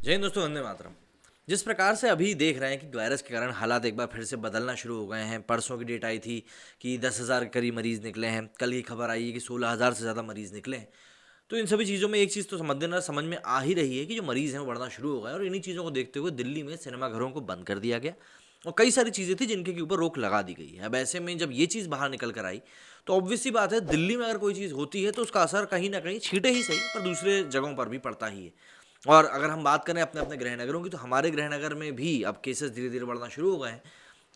जय हिंद दोस्तों, वंदे मातरम। जिस प्रकार से अभी देख रहे हैं कि वायरस के कारण हालात एक बार फिर से बदलना शुरू हो गए हैं। परसों की डेट आई थी कि 10,000 के करीब मरीज़ निकले हैं। कल की खबर आई है कि 16,000 से ज़्यादा मरीज़ निकले हैं। तो इन सभी चीज़ों में एक चीज़ तो समझ में आ ही रही है कि जो मरीज़ हैं वो बढ़ना शुरू हो गए हैं। और इन्हीं चीज़ों को देखते हुए दिल्ली में सिनेमाघरों को बंद कर दिया गया और कई सारी चीज़ें थी जिनके ऊपर रोक लगा दी गई है। अब ऐसे में जब ये चीज़ बाहर निकल कर आई तो ऑब्वियस सी बात है, दिल्ली में अगर कोई चीज़ होती है तो उसका असर कहीं ना कहीं छींटे ही सही पर दूसरे जगहों पर भी पड़ता ही है। और अगर हम बात करें अपने अपने गृहनगरों की, तो हमारे गृहनगर में भी अब केसेस धीरे धीरे बढ़ना शुरू हो गए हैं।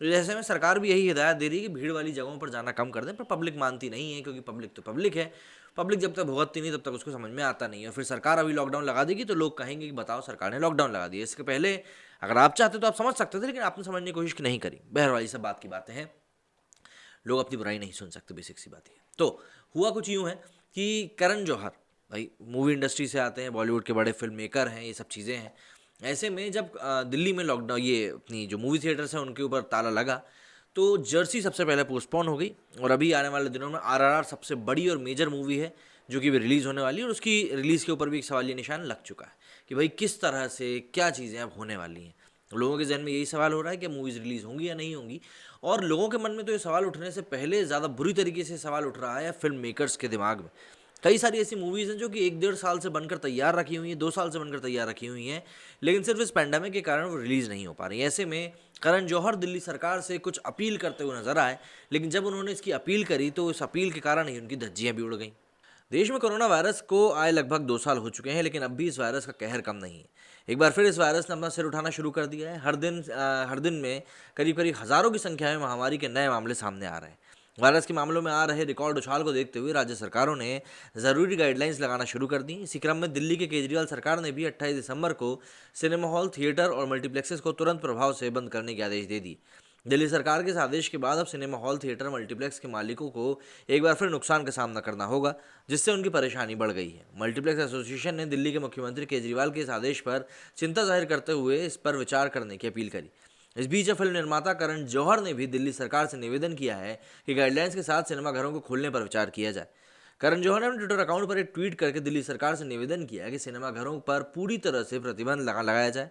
तो जैसे में सरकार भी यही हिदायत दे रही है कि भीड़ वाली जगहों पर जाना कम कर दें, पर पब्लिक मानती नहीं है, क्योंकि पब्लिक तो पब्लिक है। पब्लिक जब तक भुगतती नहीं तब तक उसको समझ में आता नहीं है। फिर सरकार अभी लॉकडाउन लगा देगी तो लोग कहेंगे कि बताओ, सरकार ने लॉकडाउन लगा दिया। इसके पहले अगर आप चाहते तो आप समझ सकते थे, लेकिन आपने समझने की कोशिश नहीं करी। बहर वाली सब बात की बातें हैं, लोग अपनी बुराई नहीं सुन सकते, बेसिक सी बात है। तो हुआ कुछ यूँ है कि करण जौहर भाई मूवी इंडस्ट्री से आते हैं, बॉलीवुड के बड़े फिल्म मेकर हैं, ये सब चीज़ें हैं। ऐसे में जब दिल्ली में लॉकडाउन, ये अपनी जो मूवी थिएटर्स हैं उनके ऊपर ताला लगा, तो जर्सी सबसे पहले पोस्टपोन हो गई। और अभी आने वाले दिनों में आरआरआर सबसे बड़ी और मेजर मूवी है जो कि भी रिलीज़ होने वाली है। और उसकी रिलीज़ के ऊपर भी एक सवालिया निशान लग चुका है कि भाई किस तरह से क्या चीज़ें अब होने वाली हैं। लोगों के जहन में यही सवाल हो रहा है कि मूवीज़ रिलीज़ होंगी या नहीं होंगी। और लोगों के मन में तो ये सवाल उठने से पहले ज़्यादा बुरी तरीके से सवाल उठ रहा है फिल्म मेकर्स के दिमाग में। कई सारी ऐसी मूवीज़ हैं जो कि 1 डेढ़ साल से बनकर तैयार रखी हुई हैं, 2 साल से बनकर तैयार रखी हुई हैं, लेकिन सिर्फ इस पैंडेमिक के कारण वो रिलीज़ नहीं हो पा रही। ऐसे में करण जौहर दिल्ली सरकार से कुछ अपील करते हुए नजर आए, लेकिन जब उन्होंने इसकी अपील करी तो इस अपील के कारण ही उनकी धज्जियाँ भी उड़ गईं। देश में कोरोना वायरस को आए लगभग 2 साल हो चुके हैं, लेकिन अब भी इस वायरस का कहर कम नहीं है। एक बार फिर इस वायरस ने अपना सिर उठाना शुरू कर दिया है। हर दिन में करीब करीब हज़ारों की संख्या में महामारी के नए मामले सामने आ रहे हैं। वायरस के मामलों में आ रहे रिकॉर्ड उछाल को देखते हुए राज्य सरकारों ने ज़रूरी गाइडलाइंस लगाना शुरू कर दी। इसी क्रम में दिल्ली के केजरीवाल सरकार ने भी 28 दिसंबर को सिनेमा हॉल, थिएटर और मल्टीप्लेक्सेस को तुरंत प्रभाव से बंद करने के आदेश दे दिए। दिल्ली सरकार के इस आदेश के बाद अब सिनेमा हॉल, थिएटर, मल्टीप्लेक्स के मालिकों को एक बार फिर नुकसान का सामना करना होगा, जिससे उनकी परेशानी बढ़ गई है। मल्टीप्लेक्स एसोसिएशन ने दिल्ली के मुख्यमंत्री केजरीवाल के इस आदेश पर चिंता जाहिर करते हुए इस पर विचार करने की अपील करी। इस बीच फिल्म निर्माता करण जौहर ने भी दिल्ली सरकार से निवेदन किया है कि गाइडलाइंस के साथ सिनेमाघरों को खोलने पर विचार किया जाए। करण जौहर ने अपने ट्विटर अकाउंट पर एक ट्वीट करके दिल्ली सरकार से निवेदन किया है कि सिनेमाघरों पर पूरी तरह से प्रतिबंध लगाया जाए।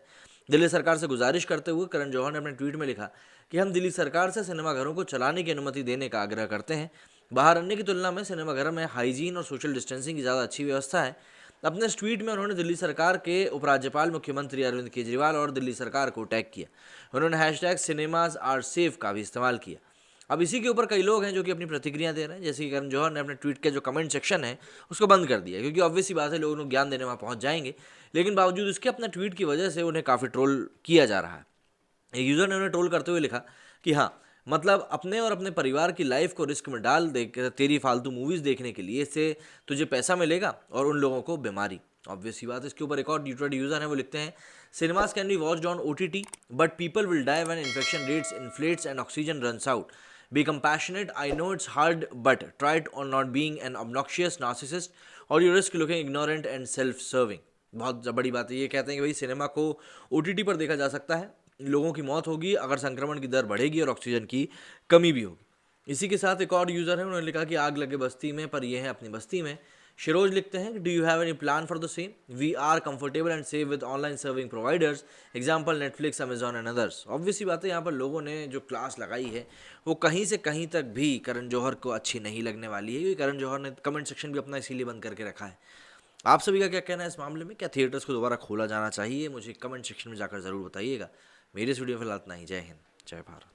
दिल्ली सरकार से गुजारिश करते हुए करण जौहर ने अपने ट्वीट में लिखा कि हम दिल्ली सरकार से सिनेमाघरों को चलाने की अनुमति देने का आग्रह करते हैं। बाहर अन्य की तुलना में सिनेमाघर में हाइजीन और सोशल डिस्टेंसिंग की ज़्यादा अच्छी व्यवस्था है। अपने इस ट्वीट में उन्होंने दिल्ली सरकार के उपराज्यपाल, मुख्यमंत्री अरविंद केजरीवाल और दिल्ली सरकार को टैग किया। उन्होंने हैशटैग सिनेमाज आर सेफ का भी इस्तेमाल किया। अब इसी के ऊपर कई लोग हैं जो कि अपनी प्रतिक्रिया दे रहे हैं, जैसे कि करण जौहर ने अपने ट्वीट के जो कमेंट सेक्शन है उसको बंद कर दिया, क्योंकि ऑब्वियस सी बात है, लोग ज्ञान देने वहाँ पहुँच जाएंगे। लेकिन बावजूद इसके अपने ट्वीट की वजह से उन्हें काफ़ी ट्रोल किया जा रहा है। एक यूज़र ने उन्हें ट्रोल करते हुए लिखा कि हाँ, मतलब अपने और अपने परिवार की लाइफ को रिस्क में डाल दे तेरी फालतू मूवीज़ देखने के लिए, इससे तुझे पैसा मिलेगा और उन लोगों को बीमारी। ऑब्वियस सी बात है। इसके ऊपर एक और ट्विटर यूज़र है, वो लिखते हैं cinemas can be watched on OTT but people will die when infection rates inflates and oxygen runs out. Be compassionate. I know it's hard, but try it on not being an obnoxious narcissist or you risk looking ignorant and self-serving. बहुत बड़ी बात है। ये कहते हैं कि भाई cinema को OTT पर देखा जा सकता है, लोगों की मौत होगी अगर संक्रमण की दर बढ़ेगी और ऑक्सीजन की कमी भी होगी। इसी के साथ एक और यूज़र है, उन्होंने लिखा कि आग लगे बस्ती में पर ये है अपनी बस्ती में। शिरोज लिखते हैं कि do you have any plan for the same? We are comfortable and save with online serving providers, example Netflix, Amazon and others. Obviously बात है, यहाँ पर लोगों ने जो क्लास लगाई है वो कहीं से कहीं तक भी करण जौहर को अच्छी नहीं लगने वाली है, क्योंकि करण जौहर ने कमेंट सेक्शन भी अपना इसीलिए बंद करके रखा है। आप सभी का क्या कहना है इस मामले में? क्या थिएटर्स को दोबारा खोला जाना चाहिए? मुझे कमेंट सेक्शन में जाकर ज़रूर बताइएगा। मेरे इस वीडियो में फिलहाल इतना ही। जय हिंद, जय भारत।